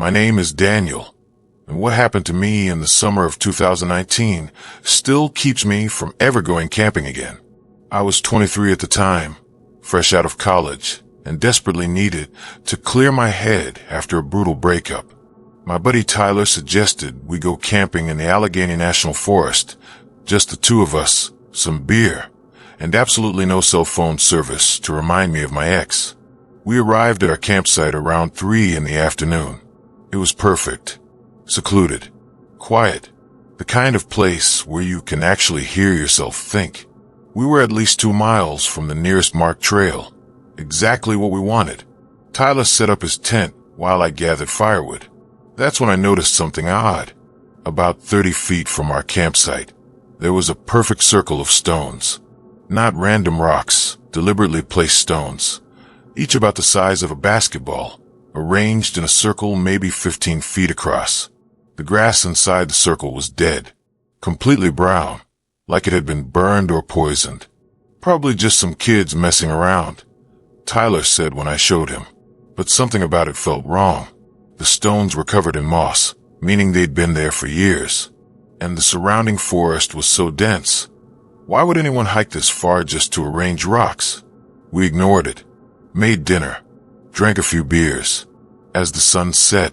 My name is Daniel, and what happened to me in the summer of 2019 still keeps me from ever going camping again. I was 23 at the time, fresh out of college, and desperately needed to clear my head after a brutal breakup. My buddy Tyler suggested we go camping in the Allegheny National Forest, just the two of us, some beer, and absolutely no cell phone service to remind me of my ex. We arrived at our campsite around 3 in the afternoon. It was perfect, secluded, quiet, the kind of place where you can actually hear yourself think. We were at least 2 miles from the nearest marked trail, exactly what we wanted. Tyler set up his tent while I gathered firewood. That's when I noticed something odd. About 30 feet from our campsite, there was a perfect circle of stones. Not random rocks, deliberately placed stones, each about the size of a basketball, arranged in a circle maybe 15 feet across. The grass inside the circle was dead, completely brown, like it had been burned or poisoned. Probably just some kids messing around, Tyler said when I showed him. But something about it felt wrong. The stones were covered in moss, meaning they'd been there for years. And the surrounding forest was so dense. Why would anyone hike this far just to arrange rocks? We ignored it, made dinner, drank a few beers. As the sun set,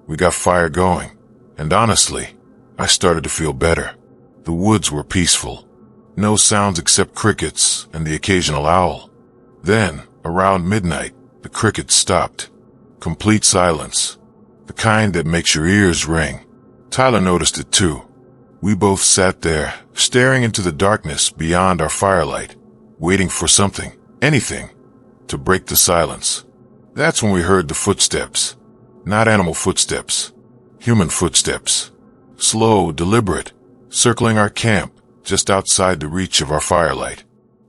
we got fire going, and honestly, I started to feel better. The woods were peaceful. No sounds except crickets and the occasional owl. Then, around midnight, the crickets stopped. Complete silence. The kind that makes your ears ring. Tyler noticed it too. We both sat there, staring into the darkness beyond our firelight, waiting for something, anything, to break the silence. That's when we heard the footsteps. Not animal footsteps. Human footsteps. Slow, deliberate, circling our camp just outside the reach of our firelight.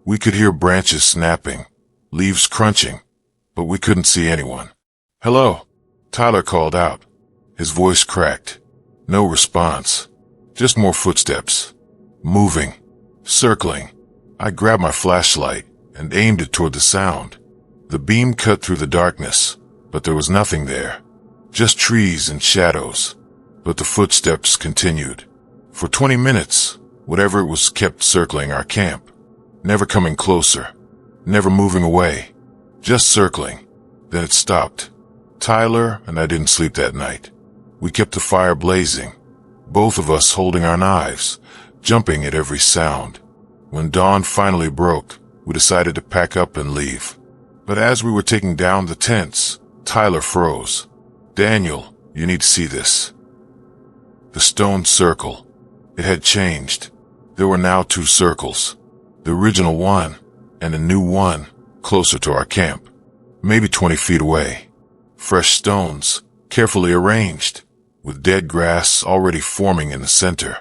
We could hear branches snapping, leaves crunching, but we couldn't see anyone. "Hello," Tyler called out. His voice cracked. No response. Just more footsteps. Moving. Circling. I grabbed my flashlight and aimed it toward the sound. The beam cut through the darkness, but there was nothing there. Just trees and shadows. But the footsteps continued. For 20 minutes, whatever it was kept circling our camp. Never coming closer. Never moving away. Just circling. Then it stopped. Tyler and I didn't sleep that night. We kept the fire blazing, both of us holding our knives, jumping at every sound. When dawn finally broke, we decided to pack up and leave. But as we were taking down the tents, Tyler froze. "Daniel, you need to see this." The stone circle. It had changed. There were now 2 circles. The original one, and a new one, closer to our camp. Maybe 20 feet away. Fresh stones, carefully arranged, with dead grass already forming in the center.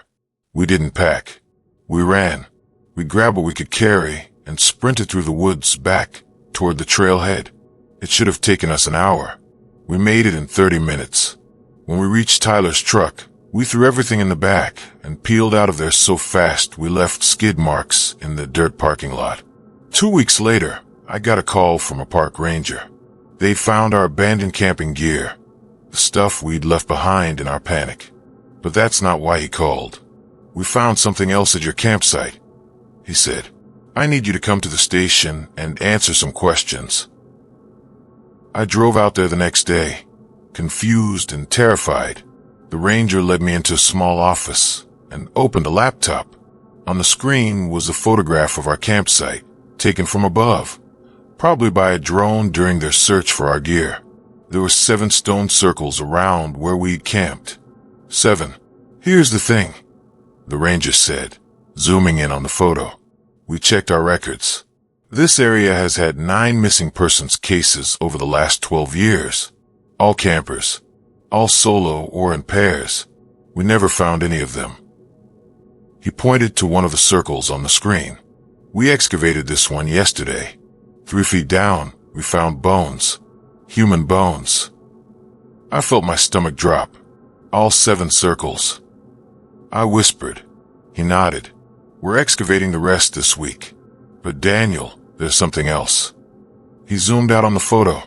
We didn't pack. We ran. We grabbed what we could carry and sprinted through the woods back toward the trailhead. It should have taken us an hour. We made it in 30 minutes. When we reached Tyler's truck, we threw everything in the back and peeled out of there so fast we left skid marks in the dirt parking lot. 2 weeks later, I got a call from a park ranger. They found our abandoned camping gear, the stuff we'd left behind in our panic. But that's not why he called. "We found something else at your campsite," he said. "I need you to come to the station and answer some questions." I drove out there the next day, confused and terrified. The ranger led me into a small office and opened a laptop. On the screen was a photograph of our campsite, taken from above. Probably by a drone during their search for our gear. There were 7 stone circles around where we'd camped. 7. "Here's the thing," the ranger said, zooming in on the photo. "We checked our records. This area has had 9 missing persons cases over the last 12 years. All campers. All solo or in pairs. We never found any of them." He pointed to one of the circles on the screen. "We excavated this one yesterday. 3 feet down, we found bones. Human bones." I felt my stomach drop. All 7 circles. I whispered. He nodded. "We're excavating the rest this week. But Daniel, there's something else." He zoomed out on the photo,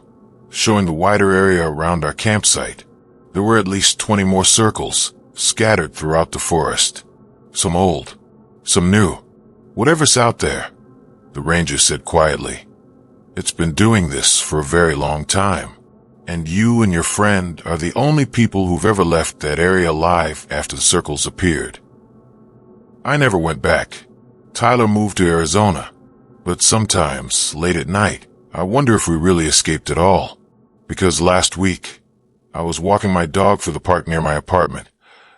showing the wider area around our campsite. There were at least 20 more circles, scattered throughout the forest. Some old, some new. Whatever's out there, the ranger said quietly. It's been doing this for a very long time, and you and your friend are the only people who've ever left that area alive after the circles appeared. I never went back. Tyler moved to Arizona, but sometimes, late at night, I wonder if we really escaped at all. Because last week, I was walking my dog through the park near my apartment,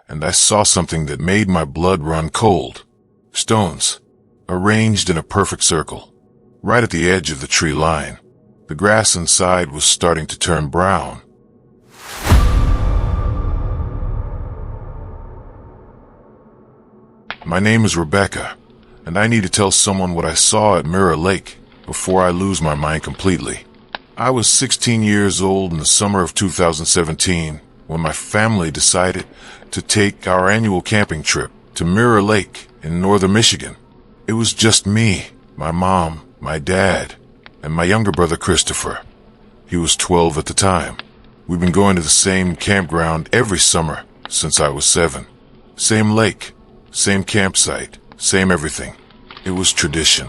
and I saw something that made my blood run cold. Stones, arranged in a perfect circle, right at the edge of the tree line. The grass inside was starting to turn brown. My name is Rebecca, and I need to tell someone what I saw at Mirror Lake before I lose my mind completely. I was 16 years old in the summer of 2017 when my family decided to take our annual camping trip to Mirror Lake in northern Michigan. It was just me, my mom, my dad, and my younger brother Christopher. He was 12 at the time. We'd been going to the same campground every summer since I was 7. Same lake, same campsite, same everything. It was tradition.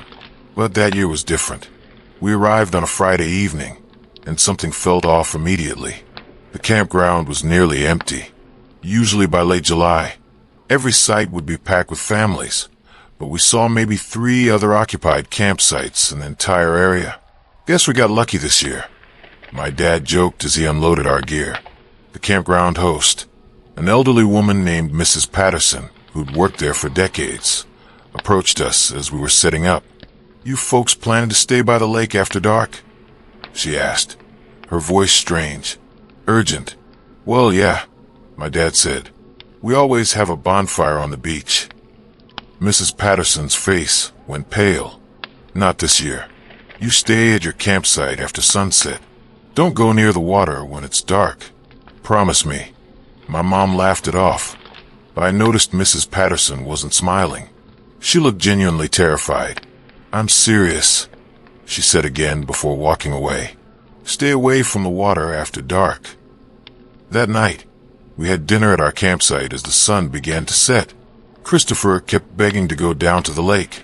But that year was different. We arrived on a Friday evening, and something felt off immediately. The campground was nearly empty. Usually by late July, every site would be packed with families, but we saw maybe 3 other occupied campsites in the entire area. Guess we got lucky this year. My dad joked as he unloaded our gear. The campground host, an elderly woman named Mrs. Patterson, who'd worked there for decades, approached us as we were setting up. "You folks planning to stay by the lake after dark?" she asked, her voice strange, urgent. "Well, yeah," my dad said. "We always have a bonfire on the beach." Mrs. Patterson's face went pale. "Not this year. You stay at your campsite after sunset. Don't go near the water when it's dark. Promise me." My mom laughed it off, but I noticed Mrs. Patterson wasn't smiling. She looked genuinely terrified. "I'm serious," she said again before walking away. "Stay away from the water after dark." That night, we had dinner at our campsite as the sun began to set. Christopher kept begging to go down to the lake.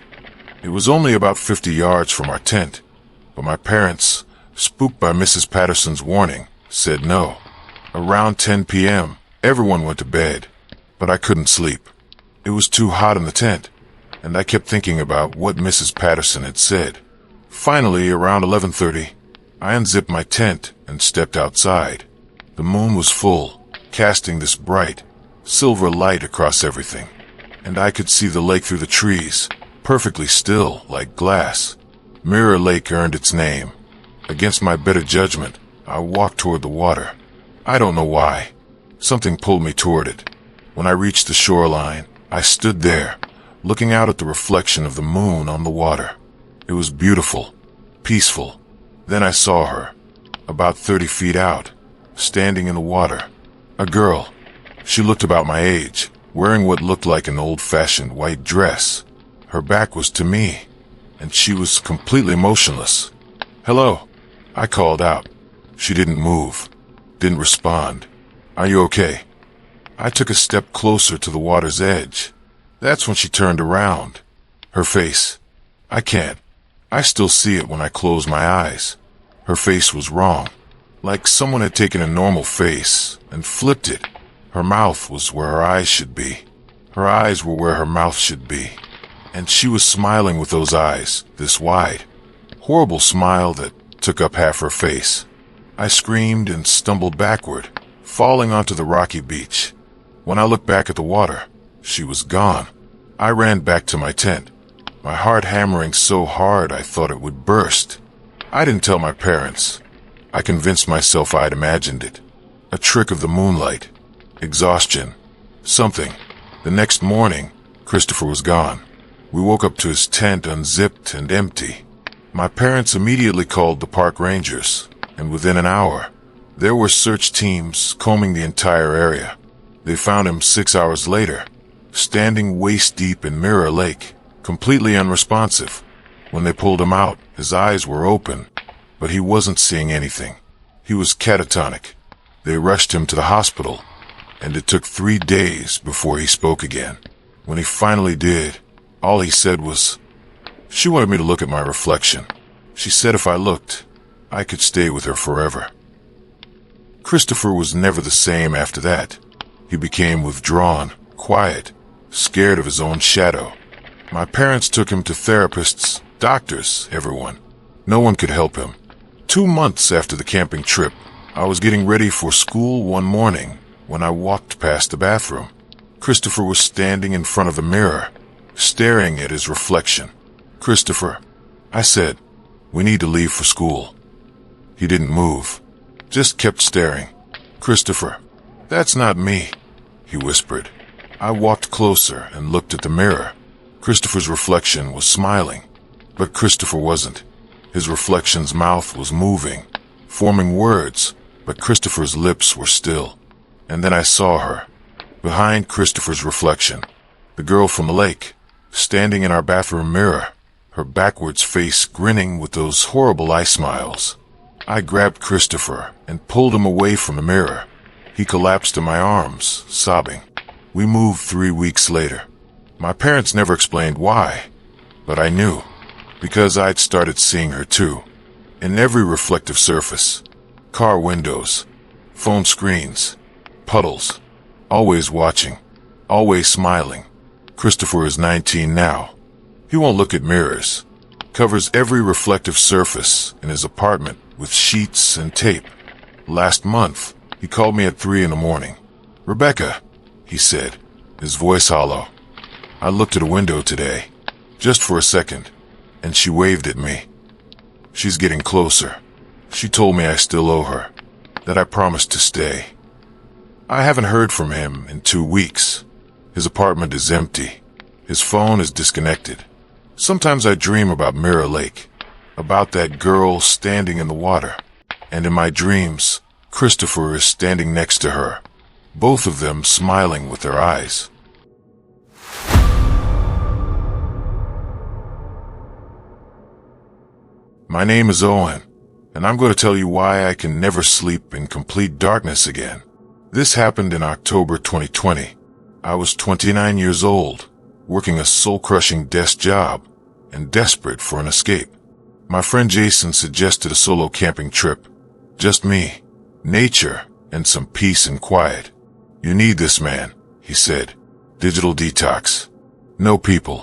It was only about 50 yards from our tent, but my parents, spooked by Mrs. Patterson's warning, said no. Around 10 p.m., everyone went to bed, but I couldn't sleep. It was too hot in the tent, and I kept thinking about what Mrs. Patterson had said. Finally, around 11:30, I unzipped my tent and stepped outside. The moon was full, casting this bright, silver light across everything, and I could see the lake through the trees, perfectly still, like glass. Mirror Lake earned its name. Against my better judgment, I walked toward the water. I don't know why. Something pulled me toward it. When I reached the shoreline, I stood there, looking out at the reflection of the moon on the water. It was beautiful, peaceful. Then I saw her, about 30 feet out, standing in the water. A girl. She looked about my age, wearing what looked like an old-fashioned white dress. Her back was to me, and she was completely motionless. "Hello," I called out. She didn't move, didn't respond. "Are you okay?" I took a step closer to the water's edge. That's when she turned around. Her face. I still see it when I close my eyes. Her face was wrong. Like someone had taken a normal face and flipped it. Her mouth was where her eyes should be. Her eyes were where her mouth should be. And she was smiling with those eyes, this wide. Horrible smile that took up half her face. I screamed and stumbled backward, falling onto the rocky beach. When I looked back at the water, she was gone. I ran back to my tent, my heart hammering so hard I thought it would burst. I didn't tell my parents. I convinced myself I'd imagined it. A trick of the moonlight. Exhaustion. Something. The next morning, Christopher was gone. We woke up to his tent unzipped and empty. My parents immediately called the park rangers, and within an hour, there were search teams combing the entire area. They found him 6 hours later, standing waist-deep in Mirror Lake, completely unresponsive. When they pulled him out, his eyes were open, but he wasn't seeing anything. He was catatonic. They rushed him to the hospital, and it took 3 days before he spoke again. When he finally did, all he said was, "She wanted me to look at my reflection. She said if I looked, I could stay with her forever." Christopher was never the same after that. He became withdrawn, quiet, scared of his own shadow. My parents took him to therapists, doctors, everyone. No one could help him. 2 months after the camping trip, I was getting ready for school one morning when I walked past the bathroom. Christopher was standing in front of the mirror, staring at his reflection. "Christopher," I said, "we need to leave for school." He didn't move, just kept staring. "Christopher, that's not me," he whispered. I walked closer and looked at the mirror. Christopher's reflection was smiling, but Christopher wasn't. His reflection's mouth was moving, forming words, but Christopher's lips were still. And then I saw her, behind Christopher's reflection, the girl from the lake, standing in our bathroom mirror, her backwards face grinning with those horrible eye smiles. I grabbed Christopher and pulled him away from the mirror. He collapsed in my arms, sobbing. We moved 3 weeks later. My parents never explained why, but I knew, because I'd started seeing her too. In every reflective surface, car windows, phone screens, puddles, always watching, always smiling. Christopher is 19 now. He won't look at mirrors. Covers every reflective surface in his apartment with sheets and tape. Last month, he called me at 3 in the morning. "Rebecca," he said, his voice hollow. I looked at a window today, just for a second, and she waved at me. She's getting closer. She told me I still owe her, that I promised to stay. I haven't heard from him in 2 weeks. His apartment is empty. His phone is disconnected. Sometimes I dream about Mirror Lake, about that girl standing in the water, and in my dreams, Christopher is standing next to her, both of them smiling with their eyes. My name is Owen, and I'm going to tell you why I can never sleep in complete darkness again. This happened in October 2020. I was 29 years old, working a soul-crushing desk job, and desperate for an escape. My friend Jason suggested a solo camping trip. Just me, nature, and some peace and quiet. "You need this, man," he said. "Digital detox. No people.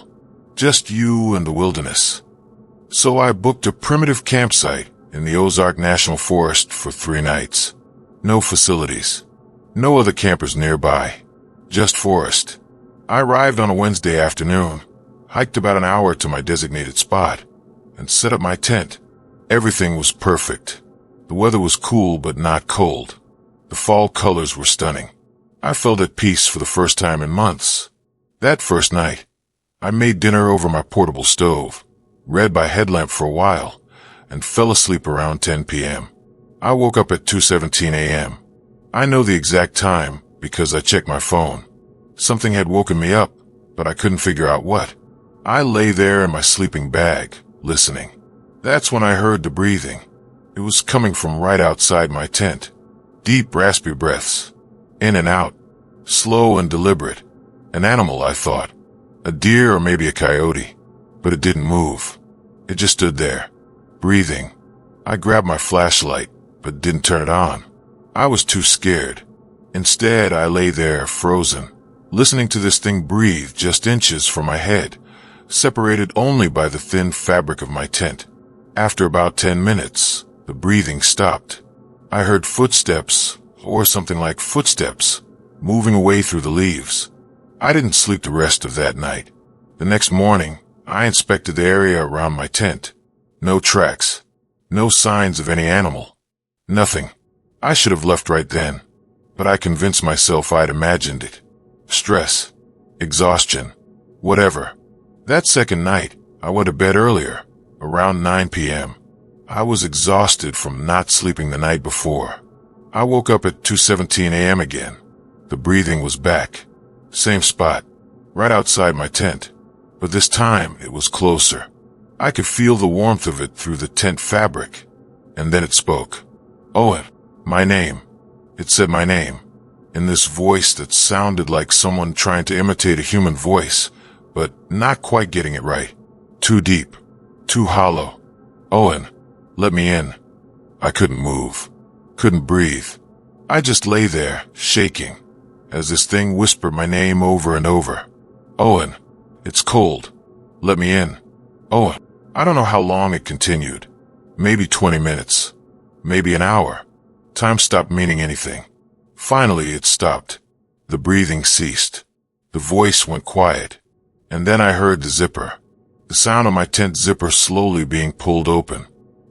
Just you and the wilderness." So I booked a primitive campsite in the Ozark National Forest for 3 nights. No facilities. No other campers nearby. Just forest. I arrived on a Wednesday afternoon, hiked about an hour to my designated spot, and set up my tent. Everything was perfect. The weather was cool but not cold. The fall colors were stunning. I felt at peace for the first time in months. That first night, I made dinner over my portable stove, read by headlamp for a while, and fell asleep around 10 p.m. I woke up at 2:17 a.m. I know the exact time because I checked my phone. Something had woken me up, but I couldn't figure out what. I lay there in my sleeping bag, listening. That's when I heard the breathing. It was coming from right outside my tent. Deep, raspy breaths. In and out. Slow and deliberate. An animal, I thought. A deer or maybe a coyote. But it didn't move. It just stood there, breathing. I grabbed my flashlight, but didn't turn it on. I was too scared. Instead, I lay there, frozen, listening to this thing breathe just inches from my head, separated only by the thin fabric of my tent. After about 10 minutes, the breathing stopped. I heard footsteps, or something like footsteps, moving away through the leaves. I didn't sleep the rest of that night. The next morning, I inspected the area around my tent. No tracks. No signs of any animal. Nothing. I should have left right then, but I convinced myself I'd imagined it. Stress. Exhaustion. Whatever. That second night, I went to bed earlier, around 9 p.m. I was exhausted from not sleeping the night before. I woke up at 2:17 a.m. again. The breathing was back. Same spot, right outside my tent. But this time, it was closer. I could feel the warmth of it through the tent fabric. And then it spoke. "Owen, my name. It said my name, in this voice that sounded like someone trying to imitate a human voice, but not quite getting it right. Too deep, too hollow. Owen, let me in. I couldn't move, couldn't breathe. I just lay there, shaking, as this thing whispered my name over and over. Owen, it's cold. Let me in. Owen. I don't know how long it continued. Maybe 20 minutes. Maybe an hour. Time stopped meaning anything. Finally, it stopped. The breathing ceased. The voice went quiet. And then I heard the zipper. The sound of my tent zipper slowly being pulled open.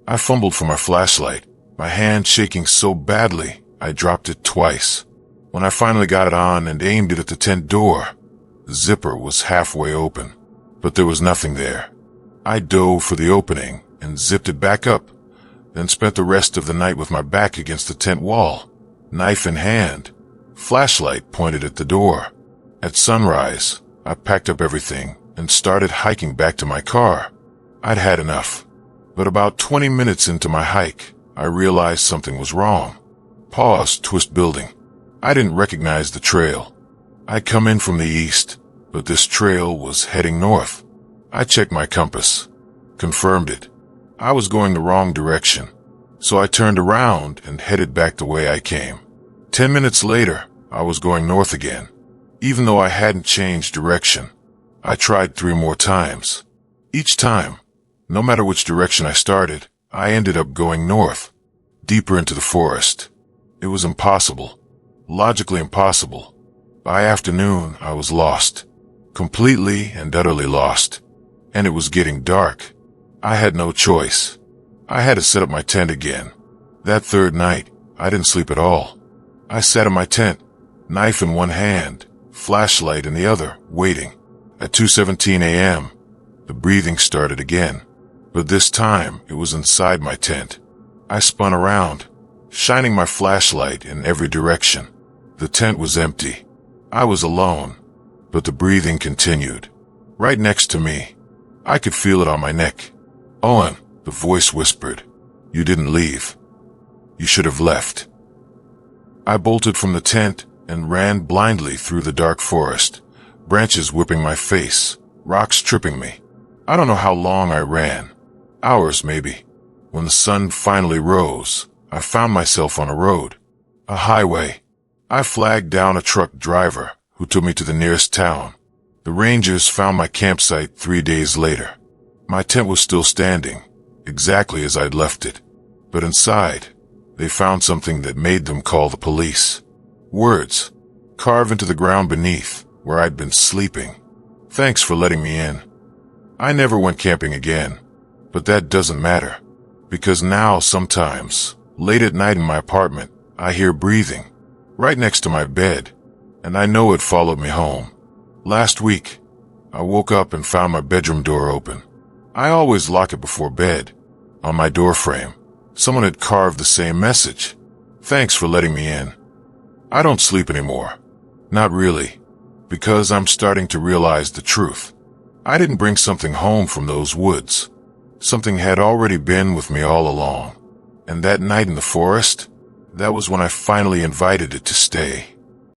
I fumbled for my flashlight, my hand shaking so badly I dropped it twice. When I finally got it on and aimed it at the tent door, the zipper was halfway open, but there was nothing there. I dove for the opening and zipped it back up, then spent the rest of the night with my back against the tent wall, knife in hand, flashlight pointed at the door. At sunrise, I packed up everything and started hiking back to my car. I'd had enough, but about 20 minutes into my hike, I realized something was wrong. Pause, twist building. I didn't recognize the trail. I'd come in from the east, but this trail was heading north. I checked my compass, confirmed it. I was going the wrong direction, so I turned around and headed back the way I came. 10 minutes later, I was going north again. Even though I hadn't changed direction, I tried 3 more times. Each time, no matter which direction I started, I ended up going north, deeper into the forest. It was impossible, logically impossible. By afternoon, I was lost, completely and utterly lost. And it was getting dark. I had no choice. I had to set up my tent again. That third night, I didn't sleep at all. I sat in my tent, knife in one hand, flashlight in the other, waiting. At 2:17 a.m., the breathing started again, but this time it was inside my tent. I spun around, shining my flashlight in every direction. The tent was empty. I was alone, but the breathing continued. Right next to me, I could feel it on my neck. Owen, the voice whispered, you didn't leave. You should have left. I bolted from the tent and ran blindly through the dark forest, branches whipping my face, rocks tripping me. I don't know how long I ran. Hours, maybe. When the sun finally rose, I found myself on a road, a highway. I flagged down a truck driver who took me to the nearest town. The rangers found my campsite 3 days later. My tent was still standing, exactly as I'd left it. But inside, they found something that made them call the police. Words, carved into the ground beneath, where I'd been sleeping. Thanks for letting me in. I never went camping again, but that doesn't matter. Because now, sometimes, late at night in my apartment, I hear breathing, right next to my bed, and I know it followed me home. Last week, I woke up and found my bedroom door open. I always lock it before bed. On my doorframe, someone had carved the same message. Thanks for letting me in. I don't sleep anymore. Not really. Because I'm starting to realize the truth. I didn't bring something home from those woods. Something had already been with me all along. And that night in the forest, that was when I finally invited it to stay.